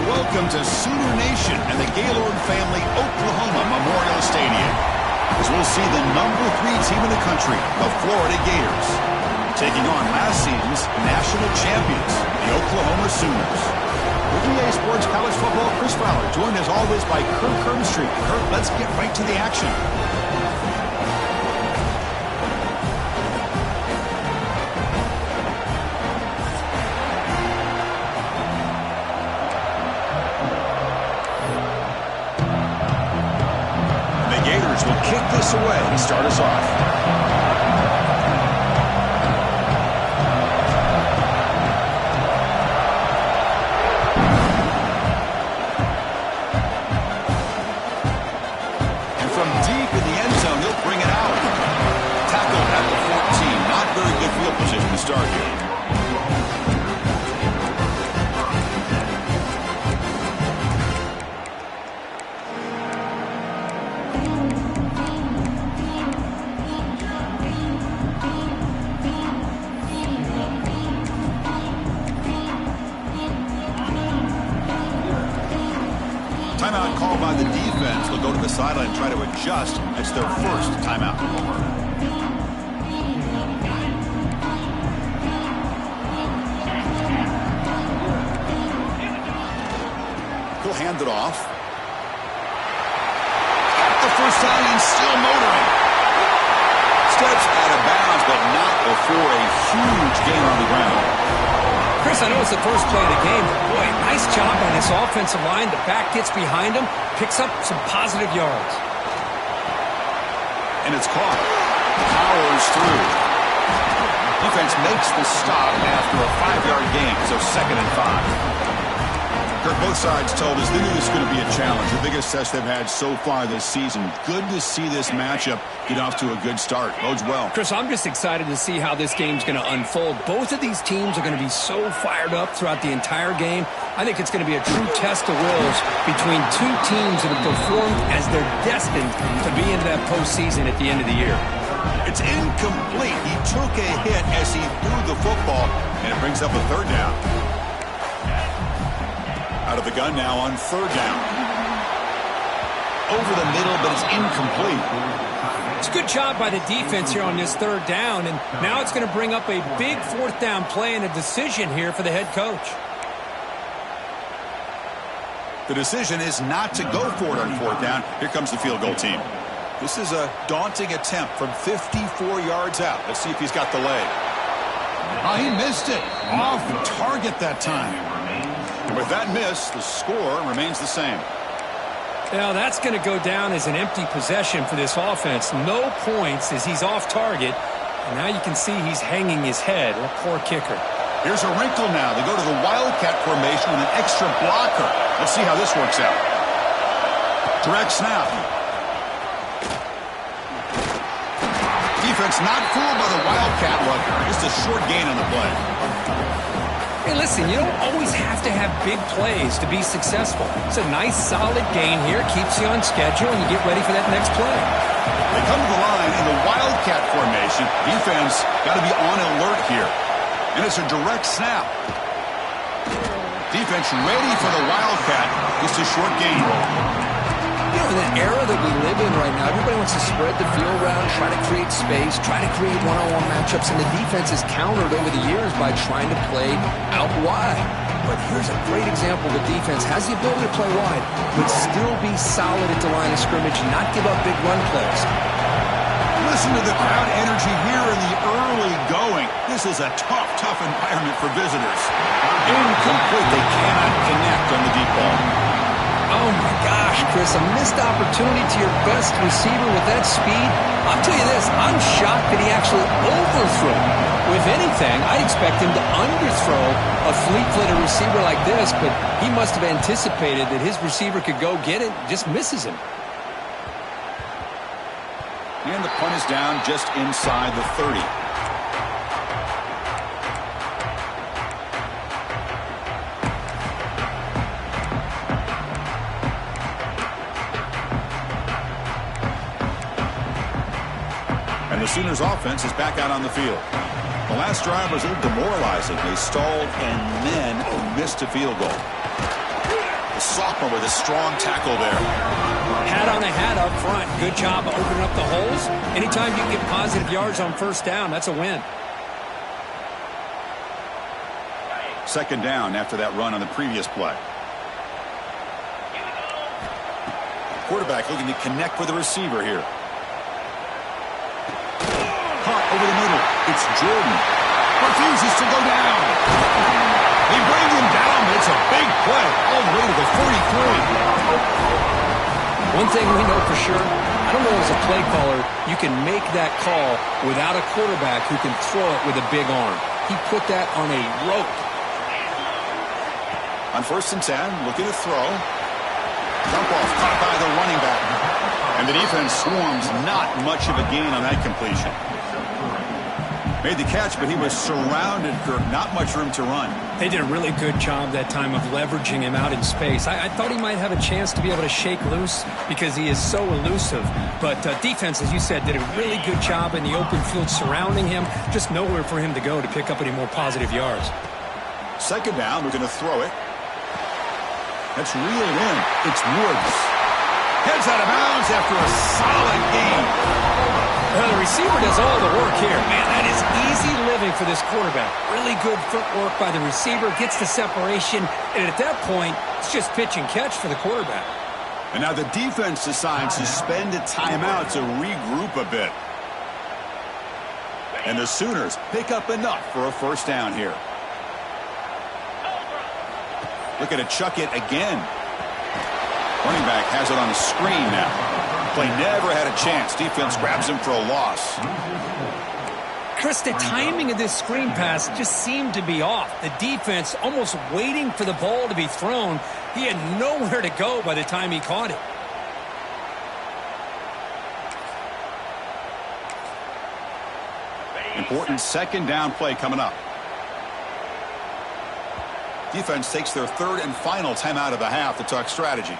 welcome to Sooner Nation and the Gaylord Family Oklahoma Memorial Stadium, as we'll see the #3 team in the country, the Florida Gators, taking on last season's national champions, the Oklahoma Sooners. With EA Sports College Football, Chris Fowler, joined as always by Kurt Kirkstreet. Kurt, let's get right to the action. Will kick this away to start us off. And from deep in the end zone, he'll bring it out. Tackled at the 14. Not very good field position to start here. Timeout called by the defense. They'll go to the sideline and try to adjust. It's their first timeout. He'll hand it off. The first time and still motoring. Steps out of bounds, but not before a huge gain on the ground. Chris, I know it's the first play of the game, but boy, nice job on this offensive line. The back gets behind him, picks up some positive yards. And it's caught. Powers through. Defense makes the stop after a 5-yard gain, so 2nd and 5. Kirk, both sides told us they knew this was going to be a challenge. The biggest test they've had so far this season. Good to see this matchup get off to a good start. Bodes well. Chris, I'm just excited to see how this game's going to unfold. Both of these teams are going to be so fired up throughout the entire game. I think it's going to be a true test of wills between two teams that have performed as they're destined to be into that postseason at the end of the year. It's incomplete. He took a hit as he threw the football, and it brings up a 3rd down. Out of the gun now on 3rd down. Over the middle, but it's incomplete. It's a good job by the defense here on this 3rd down, and now it's going to bring up a big 4th down play and a decision here for the head coach. The decision is not to go for it on 4th down. Here comes the field goal team. This is a daunting attempt from 54 yards out. Let's see if he's got the leg. Oh, he missed it. Off target that time. And with that miss, the score remains the same. Now that's going to go down as an empty possession for this offense. No points as he's off target. And now you can see he's hanging his head. A poor kicker. Here's a wrinkle now. They go to the Wildcat formation with an extra blocker. Let's see how this works out. Direct snap. Defense not fooled by the Wildcat look. Just a short gain on the play. Hey, listen, you don't always have to have big plays to be successful. It's a nice, solid gain here. Keeps you on schedule, and you get ready for that next play. They come to the line in the Wildcat formation. Defense got to be on alert here. And it's a direct snap. Defense ready for the Wildcat. Just a short gain. You know, in the era that we live in right now, everybody wants to spread the field around, try to create space, try to create one-on-one matchups, and the defense is countered over the years by trying to play out wide. But here's a great example. The defense has the ability to play wide, but still be solid at the line of scrimmage and not give up big run plays. Listen to the crowd energy here in the early going. This is a tough environment for visitors. Incomplete. They cannot connect on the deep ball. Oh, my gosh, Chris, a missed opportunity to your best receiver with that speed. I'll tell you this, I'm shocked that he actually overthrew. If anything, I'd expect him to underthrow a fleet-footed receiver like this, but he must have anticipated that his receiver could go get it, just misses him. And the punt is down just inside the 30. And the Sooners offense is back out on the field. The last drive was a little demoralizing. They stalled and then missed a field goal. The sophomore with a strong tackle there. Hat on a hat up front. Good job of opening up the holes. Anytime you can get positive yards on first down, that's a win. Second down after that run on the previous play. Quarterback looking to connect with the receiver here. Hot over the middle. It's Jordan. Refuses to go down. They bring him down, but it's a big play all the way to the 43. One thing we know for sure, I don't know as a play caller, you can make that call without a quarterback who can throw it with a big arm. He put that on a rope. On 1st and 10, looking to throw. Dump off caught by the running back. And the defense swarms, not much of a gain on that completion. Made the catch, but he was surrounded, Kirk. Not much room to run. They did a really good job that time of leveraging him out in space. I thought he might have a chance to be able to shake loose because he is so elusive. But defense, as you said, did a really good job in the open field surrounding him. Just nowhere for him to go to pick up any more positive yards. Second down, we're going to throw it. That's reeled in. It's Woods. Heads out of bounds after a solid game. Well, the receiver does all the work here. Man, that is easy living for this quarterback. Really good footwork by the receiver. Gets the separation. And at that point, it's just pitch and catch for the quarterback. And now the defense decides to spend a timeout to regroup a bit. And the Sooners pick up enough for a first down here. Looking to chuck it again. Running back has it on the screen now. Play never had a chance. Defense grabs him for a loss. Chris, the timing of this screen pass just seemed to be off. The defense almost waiting for the ball to be thrown. He had nowhere to go by the time he caught it. Important second down play coming up. Defense takes their third and final timeout of the half to talk strategy.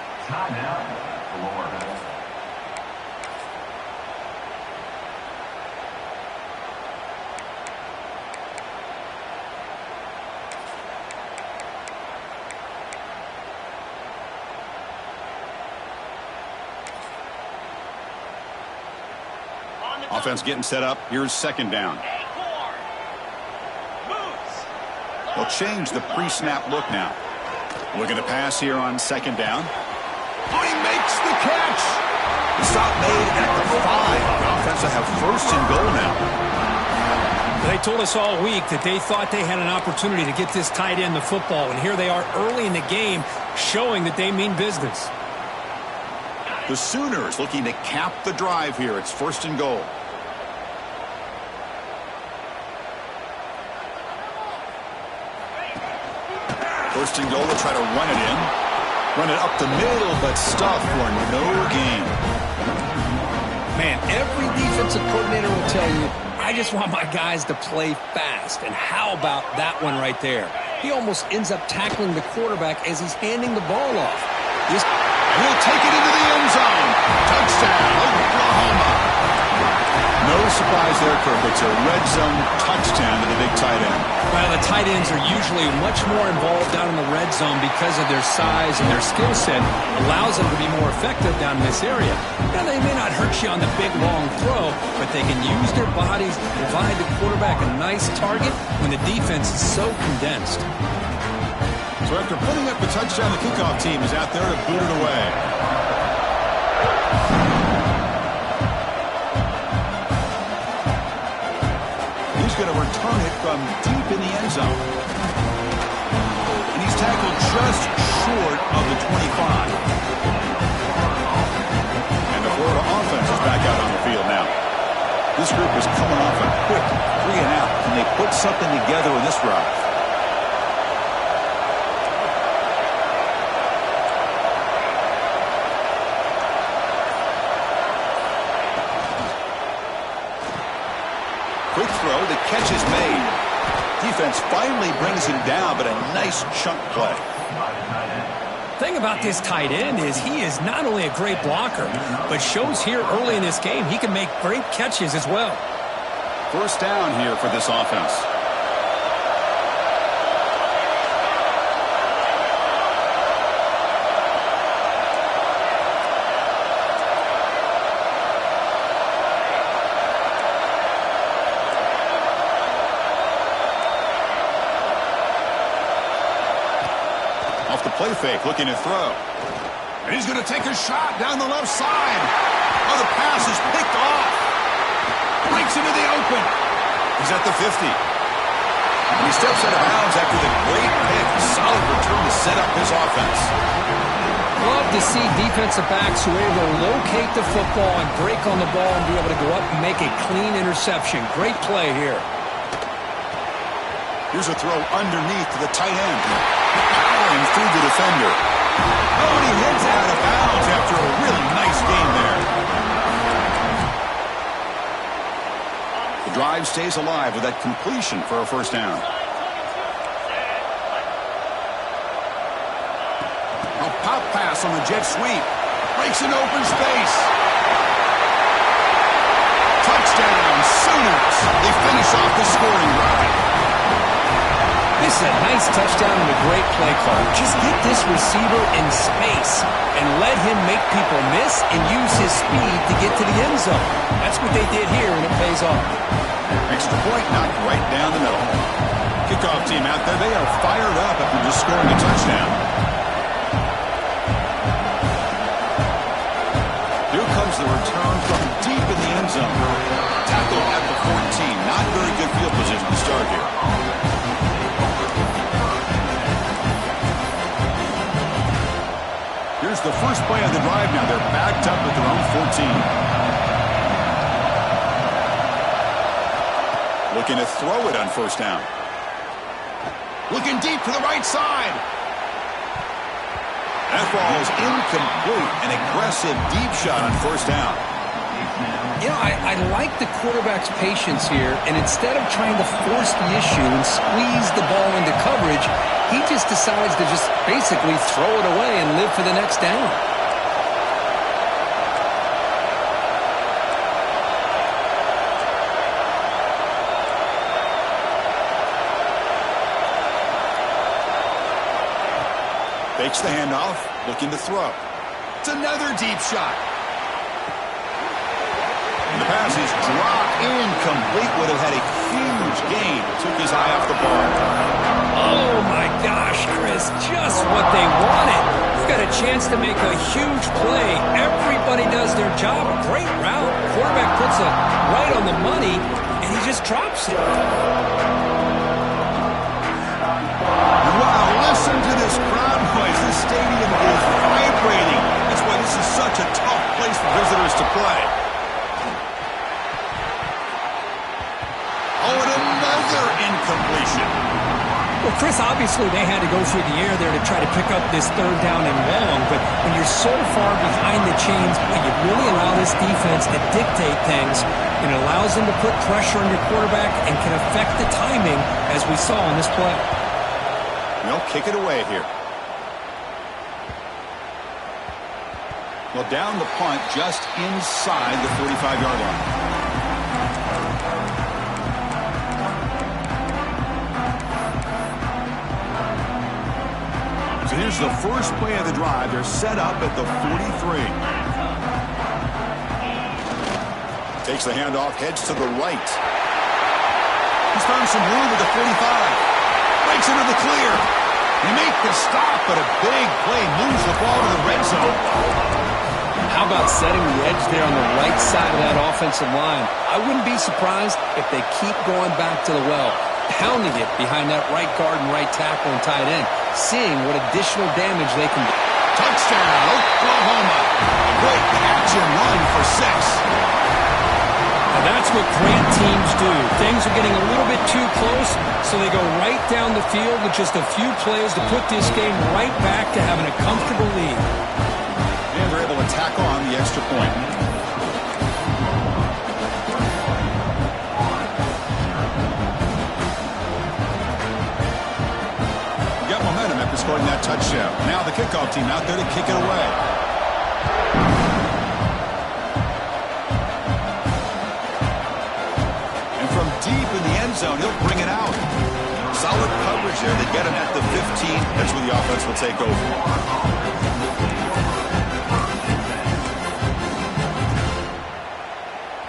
Offense getting set up. Here's second down. They'll change the pre-snap look now. Looking to pass here on second down. Oh, he makes the catch. The stop made at the 5. The offense will have first and goal now. They told us all week that they thought they had an opportunity to get this tight end the football, and here they are early in the game showing that they mean business. The Sooners looking to cap the drive here. It's first and goal. First and goal, they'll try to run it in. Run it up the middle, but stuff for no gain. Man, every defensive coordinator will tell you, I just want my guys to play fast. And how about that one right there? He almost ends up tackling the quarterback as he's handing the ball off. He'll take it into the end zone. Touchdown, Oklahoma. No surprise there, Kirk. It's a red zone touchdown to the big tight end. Well, the tight ends are usually much more involved down in the red zone because of their size and their skill set. Allows them to be more effective down in this area. Now, they may not hurt you on the big, long throw, but they can use their bodies to provide the quarterback a nice target when the defense is so condensed. So after putting up the touchdown, the kickoff team is out there to boot it away. He's going to return it from deep in the end zone. And he's tackled just short of the 25. And the Florida offense is back out on the field now. This group is coming off a quick 3 and out. Can they put something together in this drive? Quick throw, the catch is made. Defense finally brings him down, but a nice chunk play. Thing about this tight end is he is not only a great blocker, but shows here early in this game he can make great catches as well. First down here for this offense. Off the play fake, looking to throw. And he's going to take a shot down the left side. Oh, the pass is picked off. Breaks into the open. He's at the 50. And he steps out of bounds after the great pick. Solid return to set up his offense. Love to see defensive backs who are able to locate the football and break on the ball and be able to go up and make a clean interception. Great play here. Here's a throw underneath to the tight end. Powering through the defender. Oh, and he heads out of bounds after a really nice game there. The drive stays alive with that completion for a first down. A pop pass on the jet sweep. Breaks an open space. Touchdown, Sooners. They finish off the scoring drive. This is a nice touchdown and a great play call. Just get this receiver in space and let him make people miss and use his speed to get to the end zone. That's what they did here, and it pays off. Extra point knocked right down the middle. Kickoff team out there, they are fired up after just scoring a touchdown. Here comes the return from deep in the end zone. Tackle at the 14. Not very good field position to start here. Here's the first play of the drive now. They're backed up at their own 14. Looking to throw it on first down. Looking deep to the right side. That ball is incomplete. An aggressive deep shot on first down. You know, I like the quarterback's patience here, and instead of trying to force the issue and squeeze the ball into coverage, he just decides to just basically throw it away and live for the next down. Fakes the handoff, looking to throw. It's another deep shot. The pass is dropped incomplete. Would have had a huge gain. Took his eye off the ball. Oh, my gosh, Chris. Just what they wanted. You've got a chance to make a huge play. Everybody does their job. A great route. Quarterback puts it right on the money, and he just drops it. Wow, listen to this crowd noise. This stadium is vibrating. That's why this is such a tough place for visitors to play. Oh, and another incompletion. Well, Chris, obviously they had to go through the air there to try to pick up this third down and long, but when you're so far behind the chains, boy, you really allow this defense to dictate things, and it allows them to put pressure on your quarterback and can affect the timing, as we saw in this play. They'll kick it away here. Well, down the punt just inside the 45-yard line. So here's the first play of the drive. They're set up at the 43. Takes the handoff, heads to the right. He's found some room at the 45. Breaks into the clear. They make the stop, but a big play moves the ball to the red zone. How about setting the edge there on the right side of that offensive line? I wouldn't be surprised if they keep going back to the well, pounding it behind that right guard and right tackle and tight end, seeing what additional damage they can do. Touchdown, Oklahoma. A great catch and run for 6. Now that's what great teams do. Things are getting a little bit too close, so they go right down the field with just a few plays to put this game right back to having a comfortable lead. And they're able to tack on the extra point. Got momentum after scoring that touchdown. Now the kickoff team out there to kick it away. Deep in the end zone, he'll bring it out. Solid coverage there. They get him at the 15. That's where the offense will take over.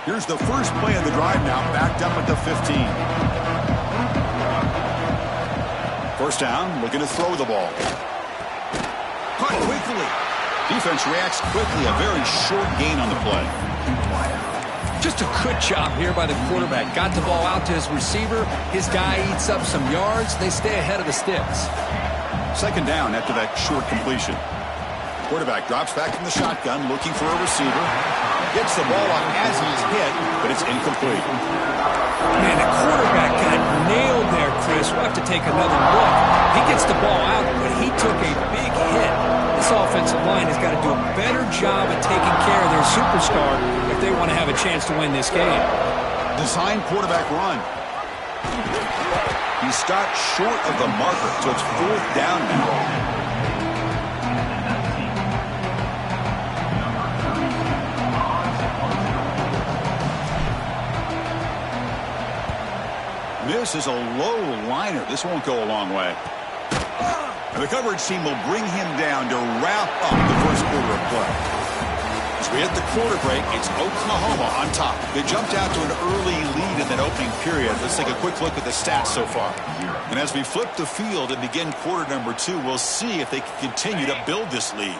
Here's the first play of the drive now, backed up at the 15. First down, looking to throw the ball. early. Defense reacts quickly. A very short gain on the play. Just a good job here by the quarterback. Got the ball out to his receiver. His guy eats up some yards. They stay ahead of the sticks. Second down after that short completion. Quarterback drops back from the shotgun, looking for a receiver. Gets the ball up as he's hit, but it's incomplete. Man, the quarterback got nailed there, Chris. We'll have to take another look. He gets the ball out, but he took a big hit. This offensive line has got to do a better job of taking care of their superstar if they want to have a chance to win this game. Design quarterback run. He stopped short of the marker, so it's fourth down now. This is a low liner. This won't go a long way. And the coverage team will bring him down to wrap up the first quarter of play. As we hit the quarter break, it's Oklahoma on top. They jumped out to an early lead in that opening period. Let's take a quick look at the stats so far. And as we flip the field and begin quarter number 2, we'll see if they can continue to build this lead.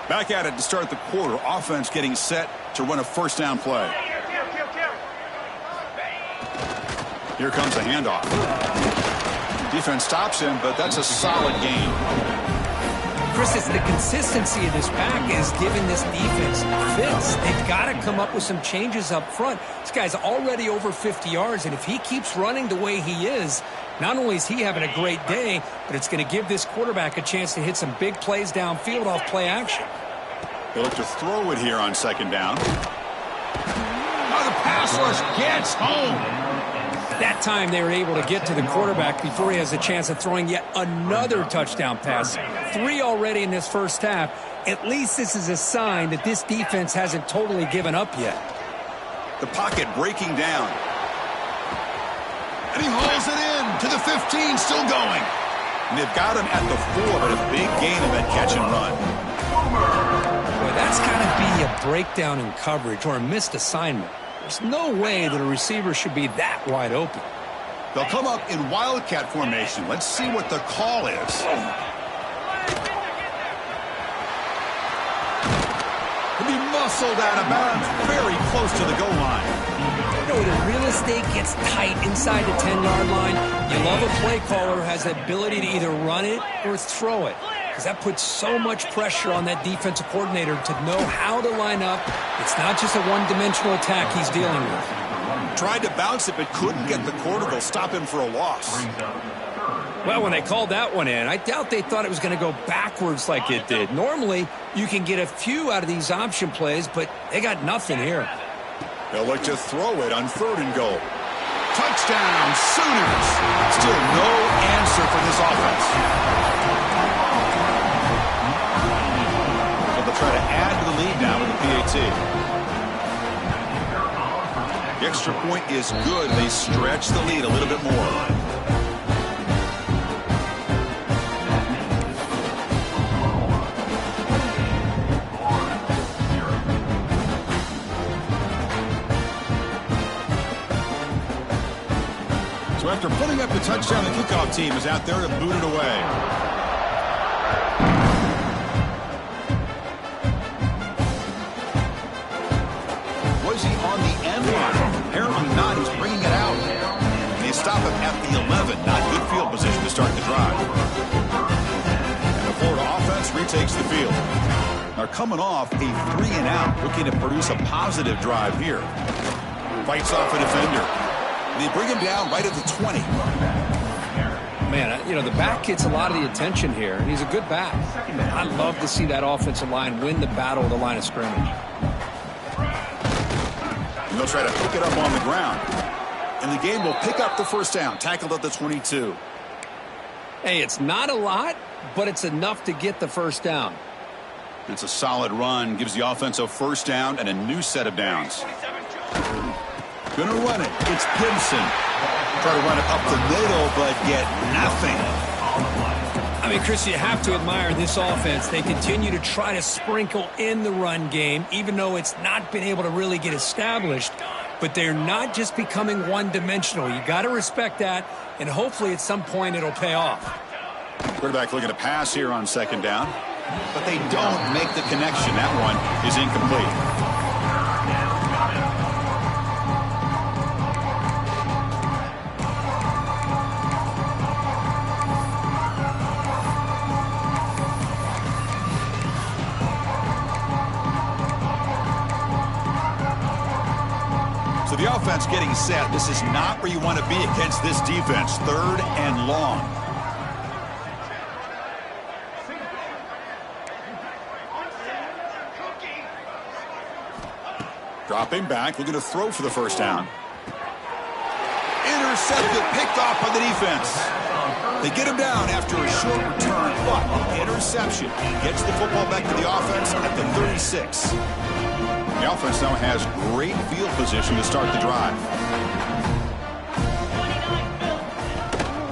Back at it to start the quarter. Offense getting set to run a first down play. Here comes a handoff. Defense stops him, but that's a solid gain. Chris, it's the consistency of this pack is giving this defense fits. They've got to come up with some changes up front. This guy's already over 50 yards, and if he keeps running the way he is, not only is he having a great day, but it's going to give this quarterback a chance to hit some big plays downfield off play action. They look to throw it here on second down. Oh, the pass rush gets home. That time they were able to get to the quarterback before he has a chance of throwing yet another touchdown pass. 3 already in this first half. At least this is a sign that this defense hasn't totally given up yet. The pocket breaking down. And he hauls it in to the 15, still going. And they've got him at the 4, but a big gain in that catch and run. Boy, that's got to be a breakdown in coverage or a missed assignment. There's no way that a receiver should be that wide open. They'll come up in wildcat formation. Let's see what the call is. He'll be muscled out of bounds, very close to the goal line. You know, when the real estate gets tight inside the 10-yard line, you love a play caller who has the ability to either run it or throw it. Because that puts so much pressure on that defensive coordinator to know how to line up. It's not just a one-dimensional attack he's dealing with. Tried to bounce it, but couldn't get the quarter. They'll stop him for a loss. Well, when they called that one in, I doubt they thought it was going to go backwards like it did. Normally, you can get a few out of these option plays, but they got nothing here. They'll look to throw it on 3rd and goal. Touchdown, Sooners! Still no answer for this offense. Try to add to the lead now with the PAT. The extra point is good. They stretch the lead a little bit more. So after putting up the touchdown, the kickoff team is out there to boot it away. On the end line. Apparently not. He's bringing it out. And they stop him at the 11. Not good field position to start the drive. And the Florida offense retakes the field. They're coming off a 3-and-out, looking to produce a positive drive here. Fights off a defender. And they bring him down right at the 20. Man, you know, the back gets a lot of the attention here, and he's a good back. I love to see that offensive line win the battle of the line of scrimmage. And they'll try to pick it up on the ground. And the game will pick up the first down, tackled at the 22. Hey, it's not a lot, but it's enough to get the first down. It's a solid run, gives the offense a first down and a new set of downs. Gonna run it. It's Gibson. Try to run it up the middle, but get nothing. I mean, Chris, you have to admire this offense. They continue to try to sprinkle in the run game, even though it's not been able to really get established. But they're not just becoming one-dimensional. You got to respect that, and hopefully at some point it'll pay off. Quarterback looking to pass here on second down. but they don't make the connection. That one is incomplete. So the offense getting set. This is not where you want to be against this defense. 3rd and long. Dropping back, looking to throw for the first down. Intercepted, picked off by the defense. They get him down after a short return, but interception gets the football back to the offense at the 36. The offense now has great field position to start the drive.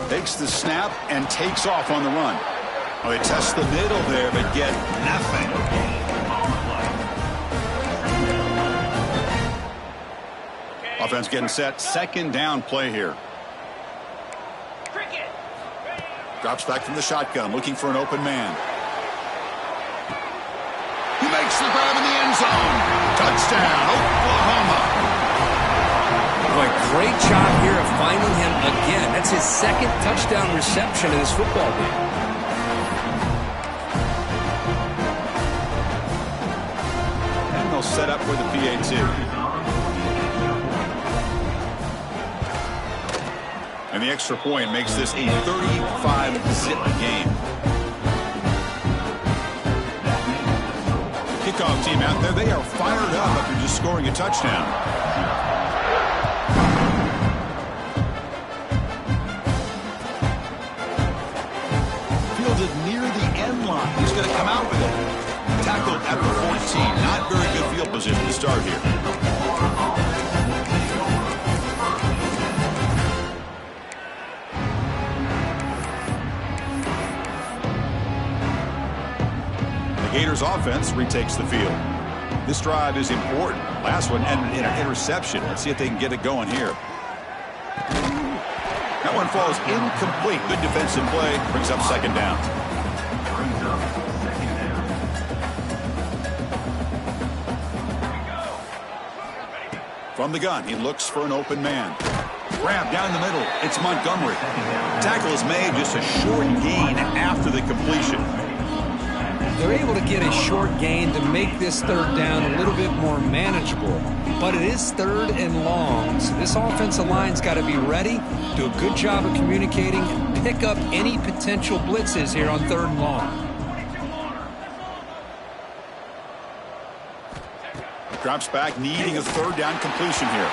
Takes the snap and takes off on the run. Well, they test the middle there, but get nothing. Offense getting set. 2nd down play here. Drops back from the shotgun, looking for an open man. He makes the grab in the end zone. Touchdown, Oklahoma. Boy, great job here of finding him again. That's his 2nd touchdown reception in this football game. And they'll set up for the PAT. And the extra point makes this a 35-zip game. Kickoff team out there, they are fired up after just scoring a touchdown. Fielded near the end line. He's going to come out with it. Tackled at the 14. Not very good field position to start here. Gators offense retakes the field. This drive is important. Last one ended in an interception. Let's see if they can get it going here. That one falls incomplete. Good defensive play. Brings up 2nd down. From the gun, he looks for an open man. Grab down the middle. It's Montgomery. Tackle is made, just a short gain after the completion. They're able to get a short gain to make this 3rd down a little bit more manageable. But it is 3rd and long, so this offensive line's got to be ready, do a good job of communicating, and pick up any potential blitzes here on 3rd and long. Drops back, needing a 3rd down completion here.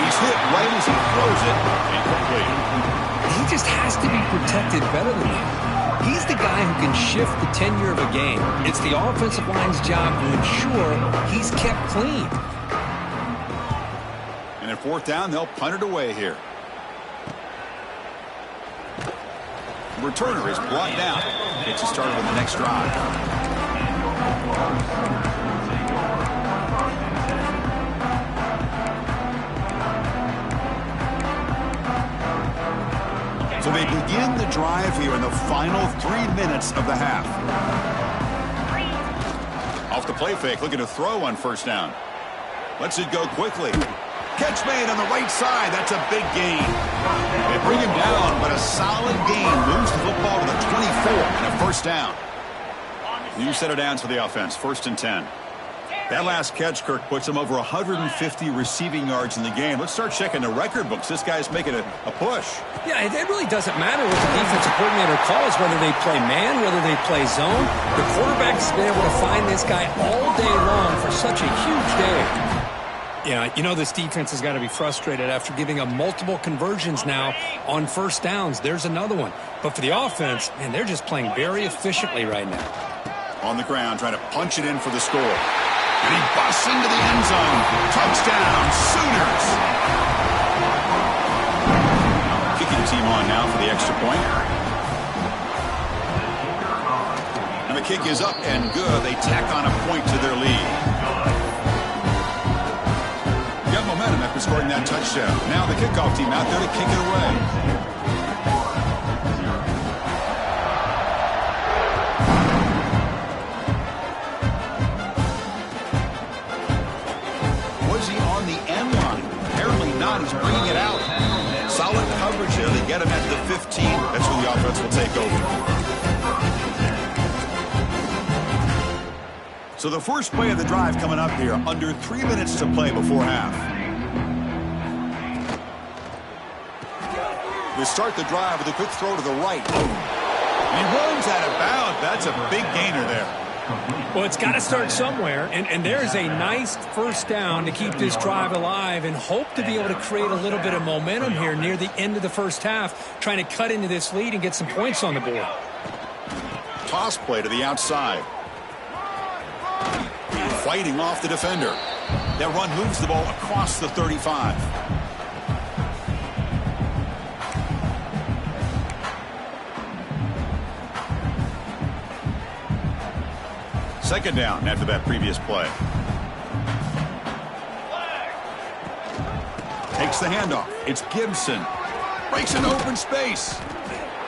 He's hit right as he throws it. Incomplete. He just has to be protected better than that. He's the guy who can shift the tenure of a game. It's the offensive line's job to ensure he's kept clean. And at 4th down, they'll punt it away here. The returner is brought down. Gets us started on the next drive. So they begin the drive here in the final 3 minutes of the half. Off the play fake, looking to throw on 1st down. Lets it go quickly. Catch made on the right side. That's a big gain. They bring him down, but a solid gain moves the football to the 24 and a 1st down. New set of downs for the offense. 1st and 10. That last catch, Kirk, puts him over 150 receiving yards in the game. Let's start checking the record books. This guy's making a push. Yeah, it really doesn't matter what the defensive coordinator calls, whether they play man, whether they play zone. The quarterback's been able to find this guy all day long for such a huge day. Yeah, you know this defense has got to be frustrated after giving up multiple conversions now on 1st downs. There's another one. But for the offense, man, they're just playing very efficiently right now. On the ground, trying to punch it in for the score. And he busts into the end zone. Touchdown, Sooners. Kicking team on now for the extra point. And the kick is up and good. They tack on a point to their lead. Got momentum after scoring that touchdown. Now the kickoff team out there to kick it away. on. He's bringing it out. Solid coverage here. They get him at the 15. That's where the offense will take over. So the first play of the drive coming up here. Under 3 minutes to play before half. We start the drive with a quick throw to the right. And he runs out of bounds. That's a big gainer there. Well, it's got to start somewhere, and there's a nice first down to keep this drive alive and hope to be able to create a little bit of momentum here near the end of the first half, trying to cut into this lead and get some points on the board. Toss play to the outside. Fighting off the defender. That run moves the ball across the 35. Second down after that previous play. Takes the handoff. It's Gibson. Breaks into open space.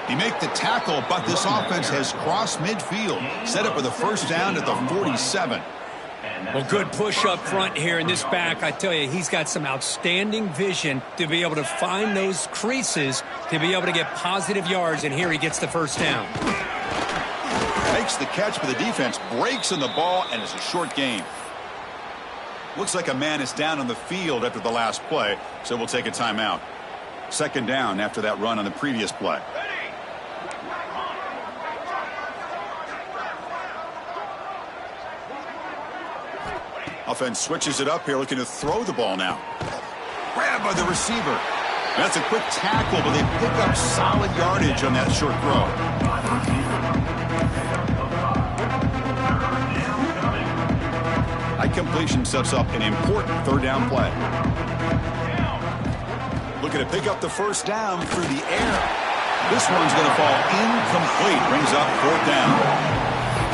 He makes the tackle, but this offense has crossed midfield. Set up with a first down at the 47. Well, good push up front here in this back. I tell you, he's got some outstanding vision to be able to find those creases, to be able to get positive yards, and here he gets the first down. Makes the catch, but the defense breaks in the ball, and it's a short gain. Looks like a man is down on the field after the last play, so we'll take a timeout. Second down after that run on the previous play. Offense switches it up here, looking to throw the ball now. Grabbed by the receiver. That's a quick tackle, but they pick up solid yardage on that short throw. High completion sets up an important third down play. Looking to pick up the first down through the air. This one's going to fall incomplete. Brings up fourth down.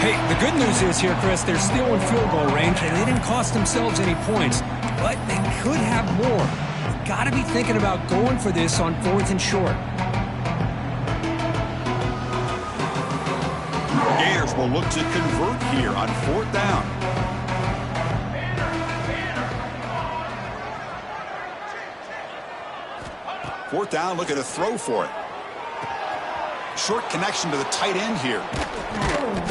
Hey, the good news is here, Chris, they're still in field goal range, and they didn't cost themselves any points, but they could have more. You've got to be thinking about going for this on fourth and short. Gators will look to convert here on fourth down. Fourth down, looking to throw for it. Short connection to the tight end here.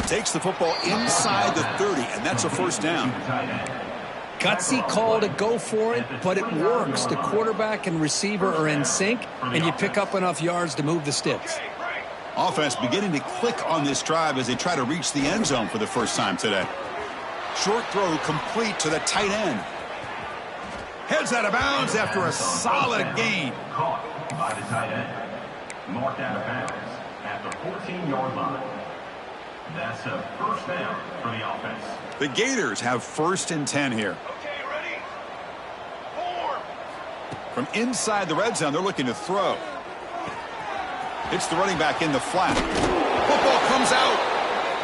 Takes the football inside the 30, and that's a first down. Gutsy call to go for it, but it works. The quarterback and receiver are in sync, and you pick up enough yards to move the sticks. Offense beginning to click on this drive as they try to reach the end zone for the first time today. Short throw complete to the tight end. Heads out of bounds after a solid gain. Caught by the tight end. Marked out of bounds at the 14-yard line. That's a first down for the offense. The Gators have first and 10 here. Okay, ready? Form. From inside the red zone, they're looking to throw. It's the running back in the flat. Football comes out,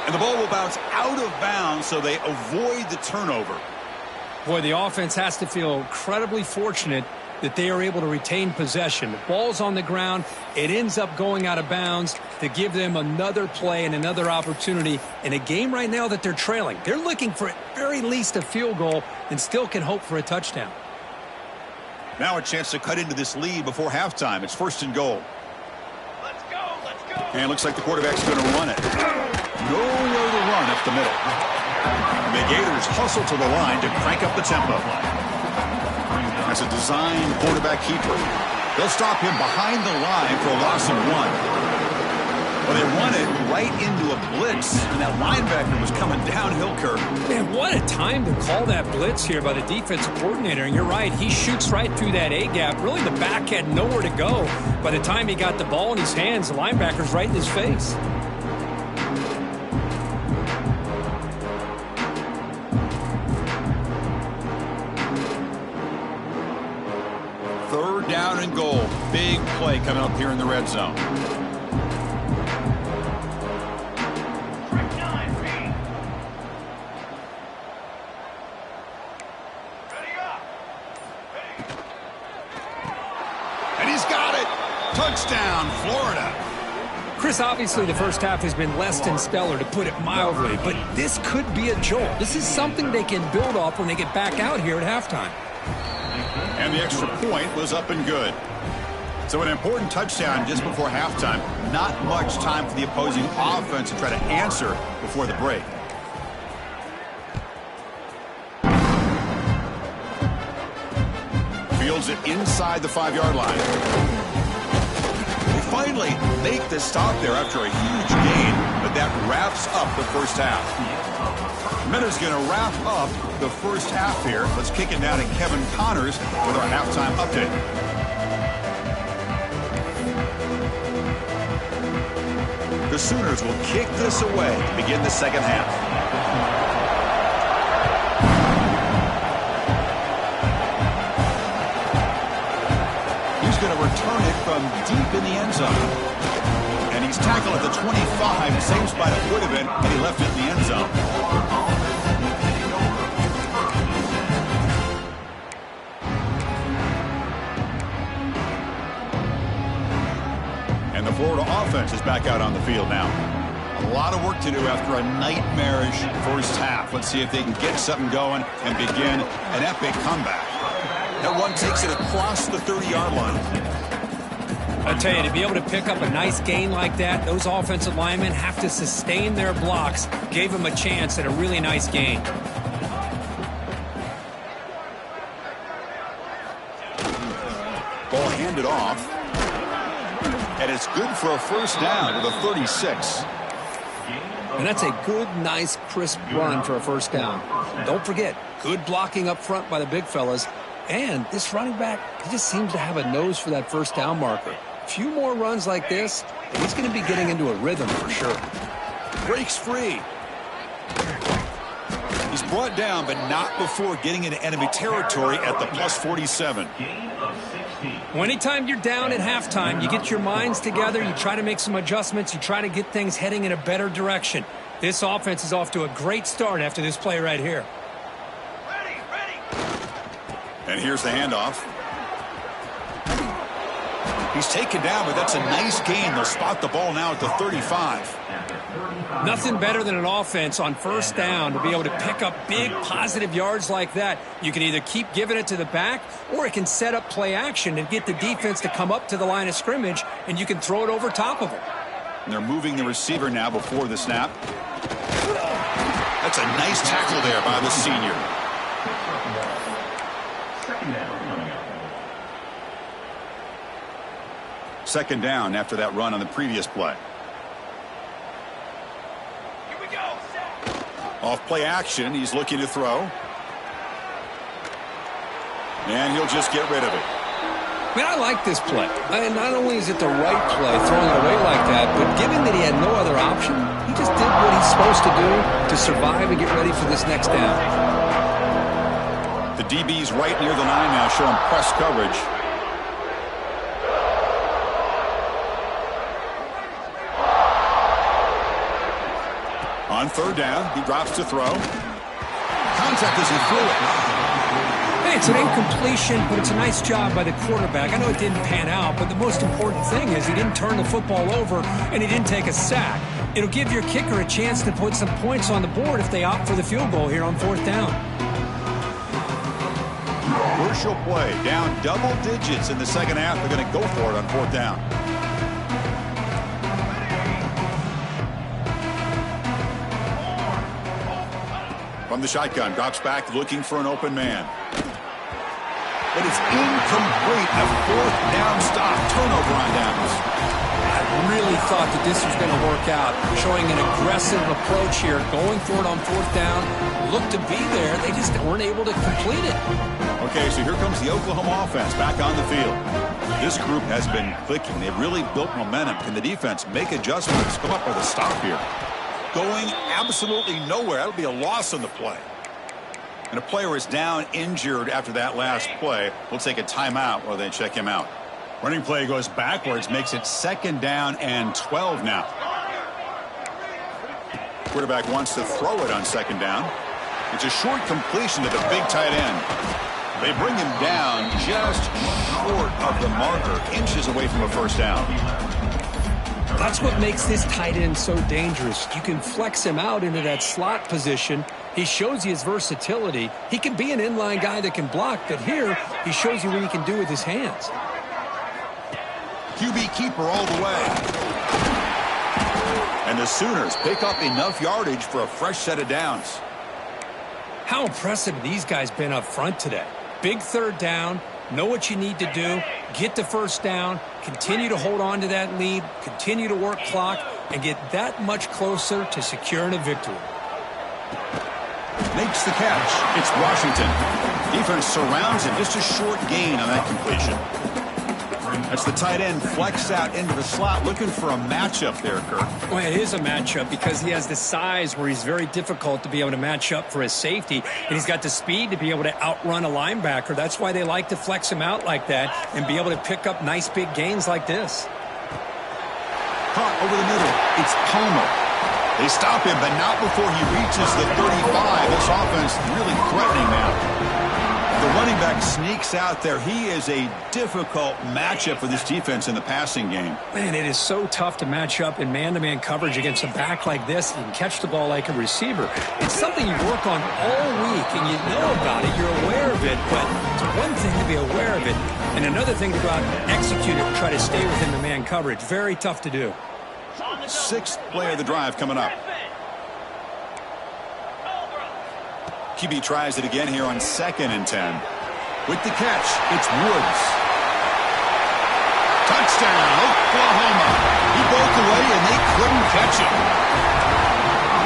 and the ball will bounce out of bounds, so they avoid the turnover. Boy, the offense has to feel incredibly fortunate that they are able to retain possession. The ball's on the ground. It ends up going out of bounds to give them another play and another opportunity in a game right now that they're trailing. They're looking for at very least a field goal and still can hope for a touchdown. Now a chance to cut into this lead before halftime. It's first and goal. Let's go, let's go. And it looks like the quarterback's going to run it. Nowhere to run up the middle. The Gators hustle to the line to crank up the tempo. That's a designed quarterback keeper. They'll stop him behind the line for a loss of 1. Well, they run it right into a blitz, and that linebacker was coming downhill, Kirk. Man, what a time to call that blitz here by the defensive coordinator. And you're right, he shoots right through that A-gap. Really, the back had nowhere to go. By the time he got the ball in his hands, the linebacker's right in his face. Third down and goal. Big play coming up here in the red zone. And he's got it. Touchdown, Florida. Chris, obviously the first half has been less than stellar, to put it mildly, but this could be a jolt. This is something they can build off when they get back out here at halftime. And the extra point was up and good. So an important touchdown just before halftime. Not much time for the opposing offense to try to answer before the break. Fields it inside the 5-yard line. They finally make the stop there after a huge gain, but that wraps up the first half. Minter's going to wrap up the first half here. Let's kick it down to Kevin Connors with our halftime update. The Sooners will kick this away to begin the second half. He's going to return it from deep in the end zone. And he's tackled at the 25, same spot it would have been had he left it in the end zone. And the Florida offense is back out on the field now. A lot of work to do after a nightmarish first half. Let's see if they can get something going and begin an epic comeback. That one takes it across the 30-yard line. I tell you, to be able to pick up a nice gain like that, those offensive linemen have to sustain their blocks. Gave them a chance at a really nice gain. Ball handed off. And it's good for a first down to the 36. And that's a good, nice, crisp run for a first down. Don't forget, good blocking up front by the big fellas. And this running back, he just seems to have a nose for that first down marker. A few more runs like this, and he's going to be getting into a rhythm for sure. Breaks free. He's brought down, but not before getting into enemy territory at the plus 47. Well, anytime you're down at halftime, you get your minds together, you try to make some adjustments, you try to get things heading in a better direction. This offense is off to a great start after this play right here. And here's the handoff. He's taken down, but that's a nice gain. They'll spot the ball now at the 35. Nothing better than an offense on first down to be able to pick up big positive yards like that. You can either keep giving it to the back, or it can set up play action and get the defense to come up to the line of scrimmage, and you can throw it over top of them. And they're moving the receiver now before the snap. That's a nice tackle there by the senior. Second down after that run on the previous play. Off play action, he's looking to throw. And he'll just get rid of it. Man, I like this play. And not only is it the right play, throwing it away like that, but given that he had no other option, he just did what he's supposed to do to survive and get ready for this next down. The DB's right near the line now, showing press coverage. On third down, he drops to throw. Contact as he threw it. Hey, it's an incompletion, but it's a nice job by the quarterback. I know it didn't pan out, but the most important thing is he didn't turn the football over and he didn't take a sack. It'll give your kicker a chance to put some points on the board if they opt for the field goal here on fourth down. Crucial play. Down double digits in the second half. They're going to go for it on fourth down. From the shotgun, drops back, looking for an open man. But it's incomplete. A fourth down stop. Turnover on downs. I really thought that this was going to work out. Showing an aggressive approach here. Going for it on fourth down. Looked to be there. They just weren't able to complete it. Okay, so here comes the Oklahoma offense back on the field. This group has been clicking. They've really built momentum. Can the defense make adjustments? Come up with a stop here. Going absolutely nowhere. That'll be a loss on the play. And a player is down injured after that last play. We'll take a timeout while they check him out. Running play goes backwards, makes it second down and 12 now. Quarterback wants to throw it on second down. It's a short completion to the big tight end. They bring him down just short of the marker, inches away from a first down. That's what makes this tight end so dangerous. You can flex him out into that slot position. He shows you his versatility. He can be an inline guy that can block, but here he shows you what he can do with his hands. QB keeper all the way. And the Sooners pick up enough yardage for a fresh set of downs. How impressive have these guys been up front today? Big third down, know what you need to do, get the first down, continue to hold on to that lead, continue to work clock, and get that much closer to securing a victory. Makes the catch. It's Washington. Defense surrounds him. Just a short gain on that completion. That's the tight end flex out into the slot, looking for a matchup there, Kirk. Well, it is a matchup because he has the size where he's very difficult to be able to match up for his safety, and he's got the speed to be able to outrun a linebacker. That's why they like to flex him out like that and be able to pick up nice big gains like this. Caught over the middle. It's Palmer. They stop him, but not before he reaches the 35. This offense really threatening now. The running back sneaks out there. He is a difficult matchup for this defense in the passing game. Man, it is so tough to match up in man-to-man coverage against a back like this. You can catch the ball like a receiver. It's something you work on all week, and you know about it. You're aware of it, but it's one thing to be aware of it, and another thing to go out and execute it and try to stay within the man coverage. Very tough to do. Sixth play of the drive coming up. QB tries it again here on 2nd and 10. With the catch, it's Woods. Touchdown, Oklahoma. He broke away and they couldn't catch him.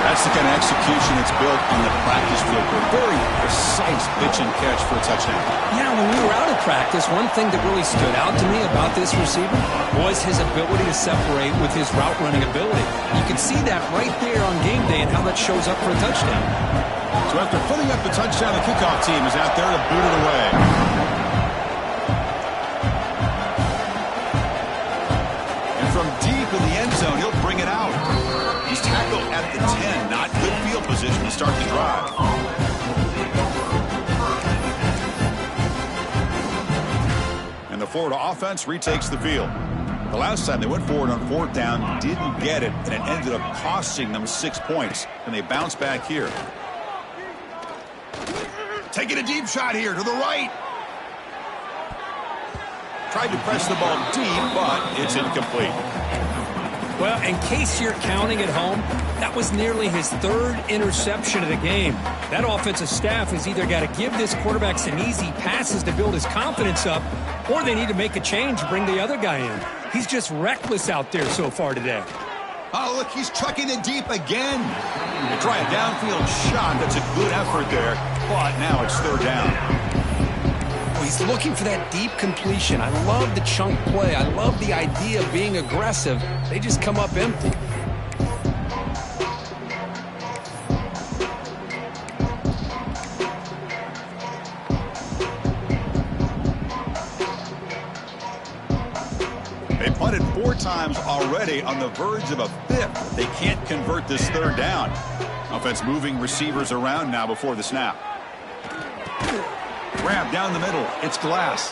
That's the kind of execution that's built on the practice field. A very precise pitch and catch for a touchdown. Yeah, when we were out of practice, one thing that really stood out to me about this receiver was his ability to separate with his route running ability. You can see that right there on game day and how that shows up for a touchdown. So after putting up the touchdown, the kickoff team is out there to boot it away. And from deep in the end zone, he'll bring it out. He's tackled at the 10. Not good field position to start the drive. And the Florida offense retakes the field. The last time they went forward on 4th down, didn't get it, and it ended up costing them 6 points. And they bounce back here. Taking a deep shot here to the right. Tried to press the ball deep, but it's incomplete. Well, in case you're counting at home, that was nearly his 3rd interception of the game. That offensive staff has either got to give this quarterback some easy passes to build his confidence up, or they need to make a change and bring the other guy in. He's just reckless out there so far today. Oh, look, he's chucking it deep again. They try a downfield shot. That's a good effort there, but now it's 3rd down. He's looking for that deep completion. I love the chunk play. I love the idea of being aggressive. They just come up empty. They punted 4 times already, on the verge of a 5th. They can't convert this 3rd down. Offense moving receivers around now before the snap. Grab down the middle. It's Glass.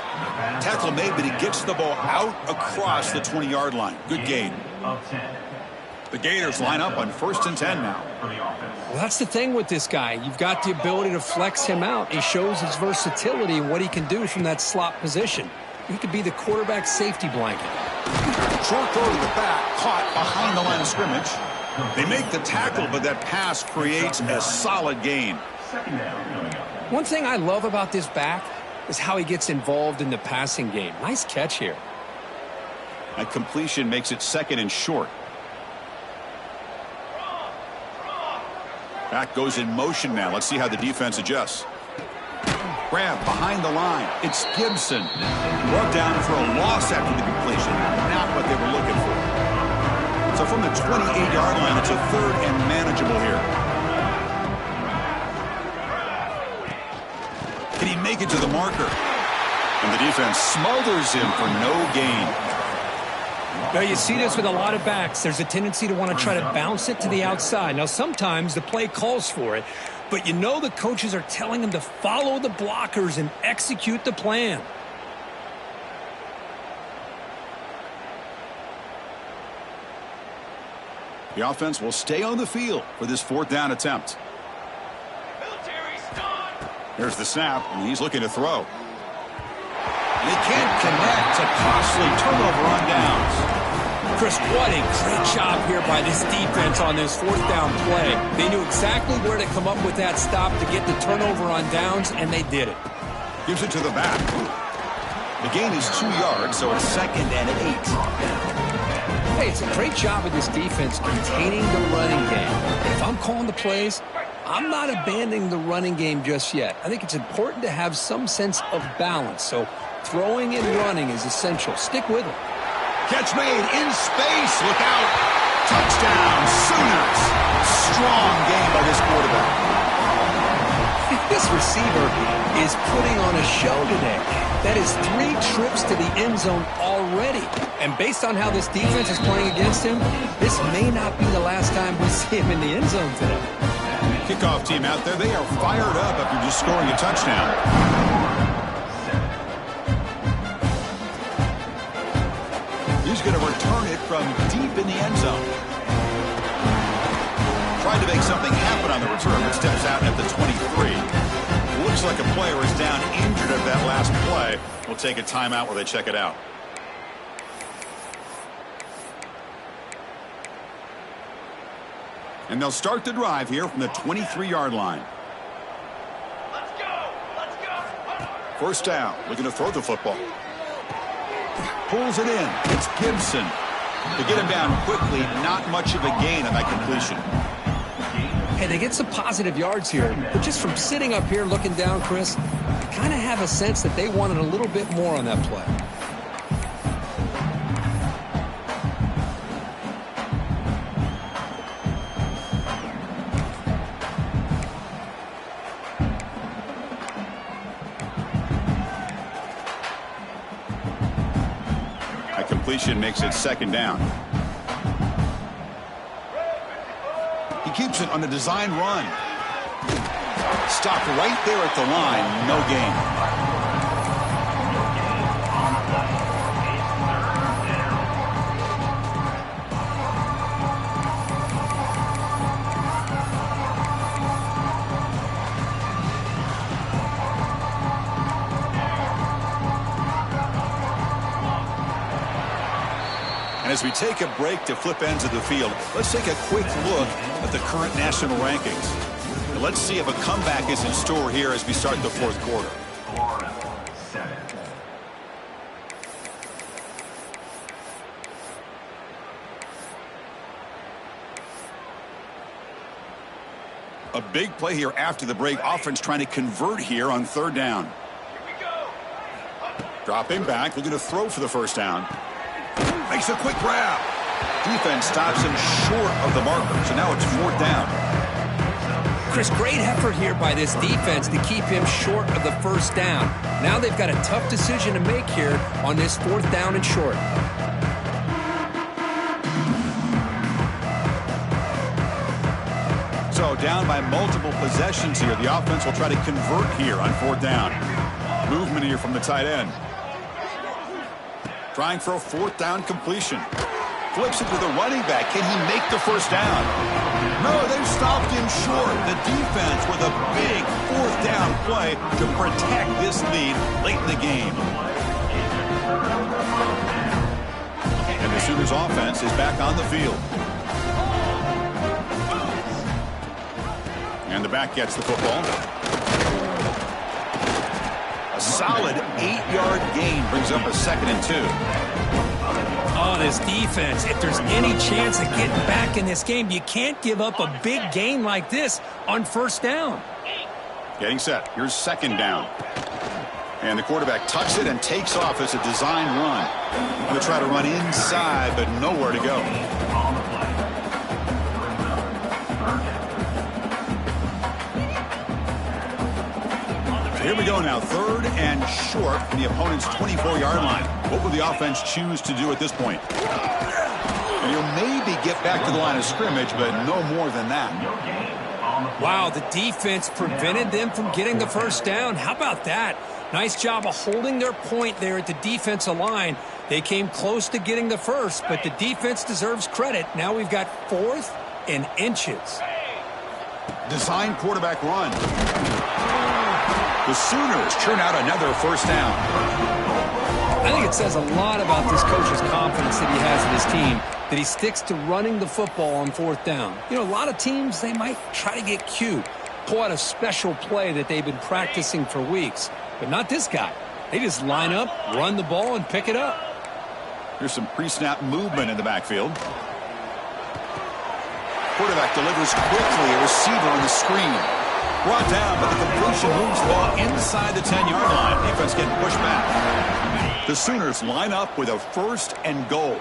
Tackle made, but he gets the ball out across the 20-yard line. Good gain. The Gators line up on 1st and 10 now. Well, that's the thing with this guy. You've got the ability to flex him out. He shows his versatility and what he can do from that slot position. He could be the quarterback safety blanket. Short throw to the back, caught behind the line of scrimmage. They make the tackle, but that pass creates a solid gain. One thing I love about this back is how he gets involved in the passing game. Nice catch here. That completion makes it 2nd and short. Back goes in motion now. Let's see how the defense adjusts. Grab behind the line. It's Gibson. Brought down for a loss after the completion. Not what they were looking for. So from the 28-yard line, it's a 3rd and manageable here. Can he make it to the marker? And the defense smothers him for no gain. Well, you see this with a lot of backs. There's a tendency to want to try to bounce it to the outside. Now, sometimes the play calls for it, but you know the coaches are telling them to follow the blockers and execute the plan. The offense will stay on the field for this 4th down attempt. Here's the snap, and he's looking to throw. They can't connect. A costly turnover on downs. Chris, what a great job here by this defense on this 4th down play. They knew exactly where to come up with that stop to get the turnover on downs, and they did it. Gives it to the back. The gain is 2 yards, so it's 2nd and 8. Hey, it's a great job of this defense containing the running game. If I'm calling the plays, I'm not abandoning the running game just yet. I think it's important to have some sense of balance. So throwing and running is essential. Stick with it. Catch made in space. Look out. Touchdown, Sooners. Strong game by this quarterback. This receiver is putting on a show today. That is 3 trips to the end zone already. And based on how this defense is playing against him, this may not be the last time we see him in the end zone today. Kickoff team out there, they are fired up after just scoring a touchdown. He's going to return it from deep in the end zone. Tried to make something happen on the return, but steps out at the 23. Looks like a player is down injured at that last play. We'll take a timeout while they check it out. And they'll start the drive here from the 23-yard line. Let's go! Let's go! 1st down, looking to throw the football. Pulls it in. It's Gibson. To get him down quickly, not much of a gain on that completion. Hey, they get some positive yards here, but just from sitting up here looking down, Chris, I kind of have a sense that they wanted a little bit more on that play. That completion makes it 2nd down. He keeps it on a design run. Stopped right there at the line. No gain. As we take a break to flip ends of the field, let's take a quick look at the current national rankings. And let's see if a comeback is in store here as we start the 4th quarter. Florida, 7. A big play here after the break. Offense trying to convert here on 3rd down. Dropping back, looking to throw for the 1st down. Makes a quick grab. Defense stops him short of the marker, so now it's 4th down. Chris, great effort here by this defense to keep him short of the 1st down. Now they've got a tough decision to make here on this 4th down and short. So down by multiple possessions here. The offense will try to convert here on 4th down. Movement here from the tight end. Trying for a 4th down completion. Flips it to the running back. Can he make the 1st down? No, they've stopped him short. The defense with a big 4th down play to protect this lead late in the game. And the Sooners offense is back on the field. And the back gets the football. A solid 8-yard gain brings up a 2nd and 2. Oh, this defense, if there's any chance of getting back in this game, you can't give up a big gain like this on 1st down. Getting set. Here's 2nd down. And the quarterback tucks it and takes off as a design run. Going to try to run inside, but nowhere to go. Here we go now, 3rd and short from the opponent's 24-yard line. What will the offense choose to do at this point? And he'll maybe get back to the line of scrimmage, but no more than that. Wow, the defense prevented them from getting the 1st down. How about that? Nice job of holding their point there at the defensive line. They came close to getting the first, but the defense deserves credit. Now we've got 4th and inches. Design quarterback run. The Sooners churn out another first down. I think it says a lot about this coach's confidence that he has in his team, that he sticks to running the football on 4th down. You know, a lot of teams, they might try to get cute, pull out a special play that they've been practicing for weeks. But not this guy. They just line up, run the ball, and pick it up. Here's some pre-snap movement in the backfield. Quarterback delivers quickly, a receiver on the screen. Brought down, but the completion moves the ball inside the 10-yard line. Defense getting pushed back. The Sooners line up with a 1st and goal.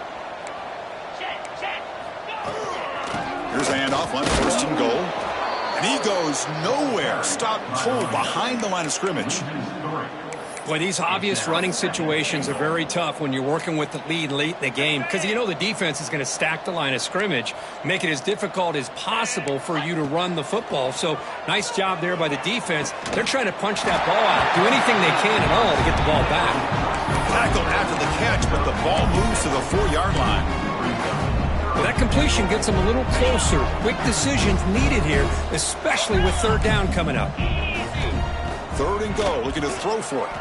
Here's a handoff on 1st and goal. And he goes nowhere. Stopped cold behind the line of scrimmage. Boy, these obvious running situations are very tough when you're working with the lead late in the game, because you know the defense is going to stack the line of scrimmage, make it as difficult as possible for you to run the football. So nice job there by the defense. They're trying to punch that ball out, do anything they can at all to get the ball back. Tackled after the catch, but the ball moves to the 4-yard line. Well, that completion gets them a little closer. Quick decisions needed here, especially with 3rd down coming up. 3rd and goal, looking to throw for it.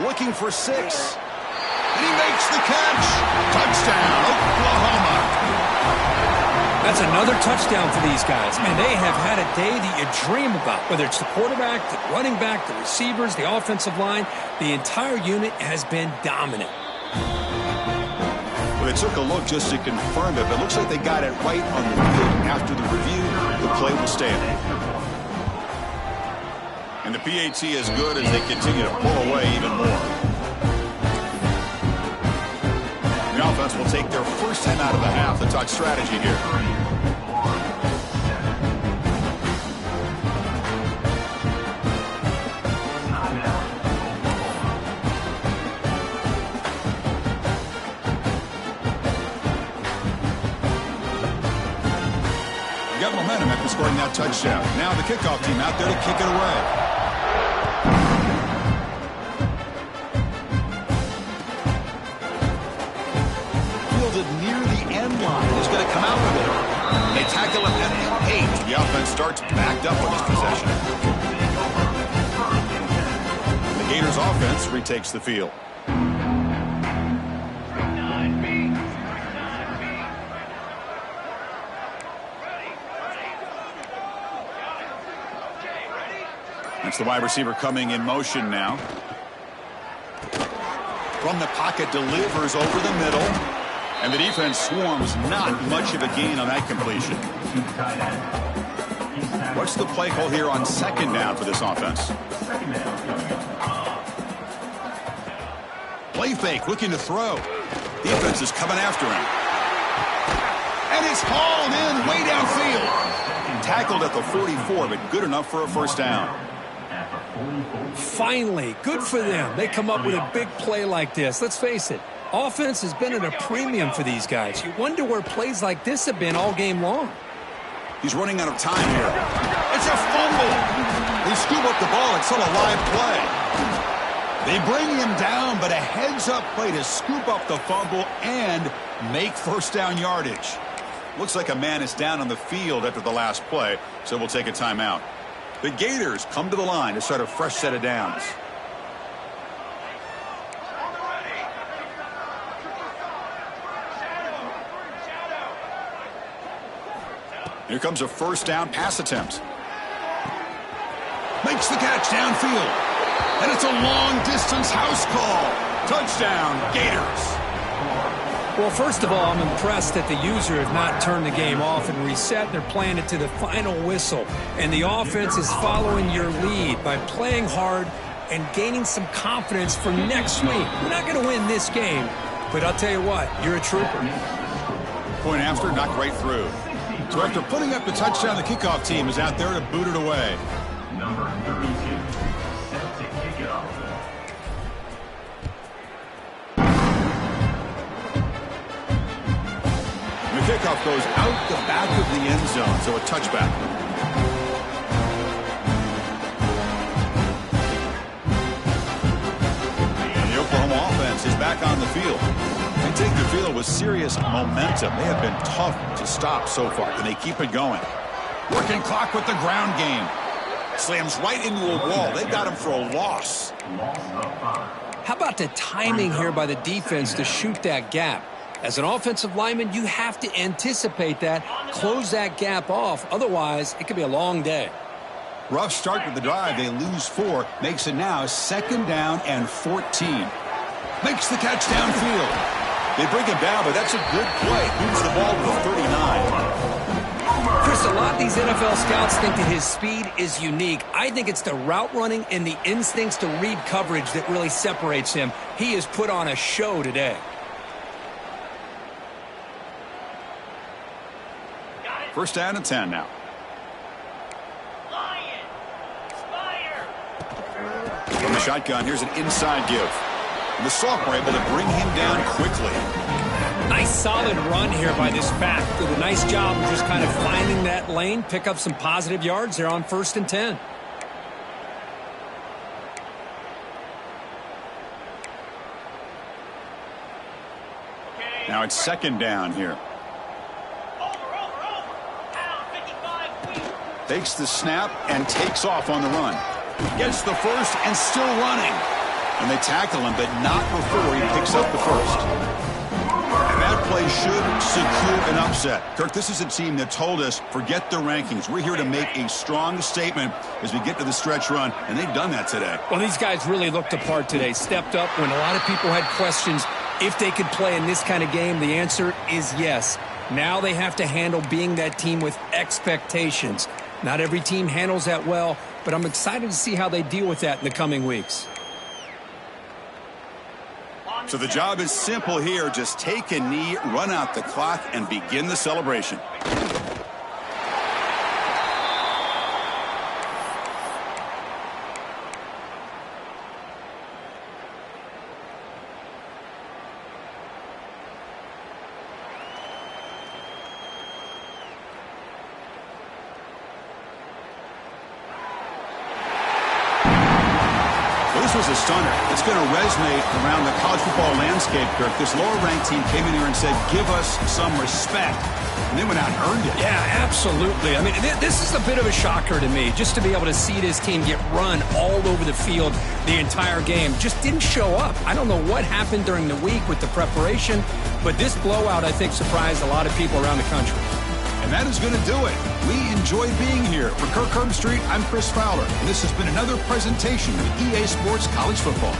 Looking for 6. And he makes the catch. Touchdown, Oklahoma. That's another touchdown for these guys. Man, they have had a day that you dream about. Whether it's the quarterback, the running back, the receivers, the offensive line, the entire unit has been dominant. Well, they took a look just to confirm it, but it looks like they got it right on the field. After the review, the play will stand. And the PAT is good as they continue to pull away even more. The offense will take their first time out of the half. The touch strategy here. You got momentum after scoring that touchdown. Now the kickoff team out there to kick it away. Near the end line. He's going to come out with it. They tackle him at the 8. The offense starts backed up on this possession. The Gators offense retakes the field. That's the wide receiver coming in motion now. From the pocket, delivers over the middle. And the defense swarms, not much of a gain on that completion. What's the play call here on 2nd down for this offense? Play fake, looking to throw. Defense is coming after him. And it's hauled in way downfield. Tackled at the 44, but good enough for a first down. Finally, good for them. They come up with a big play like this. Let's face it. Offense has been at a premium for these guys. You wonder where plays like this have been all game long. He's running out of time here. It's a fumble. They scoop up the ball. It's still a live play. They bring him down, but a heads-up play to scoop up the fumble and make first down yardage. Looks like a man is down on the field after the last play, so we'll take a timeout. The Gators come to the line to start a fresh set of downs. Here comes a first down pass attempt. Makes the catch downfield. And it's a long-distance house call. Touchdown, Gators. Well, first of all, I'm impressed that the user has not turned the game off and reset. They're playing it to the final whistle. And the offense is following your lead by playing hard and gaining some confidence for next week. We're not going to win this game, but I'll tell you what, you're a trooper. Point after, knocked right through. So after putting up the touchdown, the kickoff team is out there to boot it away. Number 32, set to kick it off. The kickoff goes out the back of the end zone, so a touchback. with serious momentum. They have been tough to stop so far. Can they keep it going? Working clock with the ground game. Slams right into a wall. They got him for a loss. How about the timing here by the defense to shoot that gap? As an offensive lineman, you have to anticipate that, close that gap off. Otherwise, it could be a long day. Rough start to the drive. They lose 4. Makes it now 2nd down and 14. Makes the catch downfield. They bring him down, but that's a good play. Moves the ball to the 39. Chris, a lot of these NFL scouts think that his speed is unique. I think it's the route running and the instincts to read coverage that really separates him. He has put on a show today. First down and 10 now. From the shotgun, here's an inside give. And the sophomore able to bring him down quickly. Nice solid run here by this back. Did a nice job of just kind of finding that lane, pick up some positive yards there on 1st and 10. Now it's 2nd down here. Takes the snap and takes off on the run. Gets the first and still running. And they tackle him, but not before he picks up the first. And that play should secure an upset. Kirk, this is a team that told us, forget the rankings. We're here to make a strong statement as we get to the stretch run, and they've done that today. Well, these guys really looked apart today. Stepped up when a lot of people had questions if they could play in this kind of game. The answer is yes. Now they have to handle being that team with expectations. Not every team handles that well, but I'm excited to see how they deal with that in the coming weeks. So the job is simple here. Just take a knee, run out the clock, and begin the celebration. This was a stunner. It's going to resonate around the college football landscape, Kirk. This lower-ranked team came in here and said, give us some respect. And they went out and earned it. Yeah, absolutely. I mean, this is a bit of a shocker to me, just to be able to see this team get run all over the field the entire game. Just didn't show up. I don't know what happened during the week with the preparation, but this blowout, I think, surprised a lot of people around the country. And that is going to do it. We enjoyed being here. For Kirk Herbstreit, I'm Chris Fowler. And this has been another presentation of EA Sports College Football.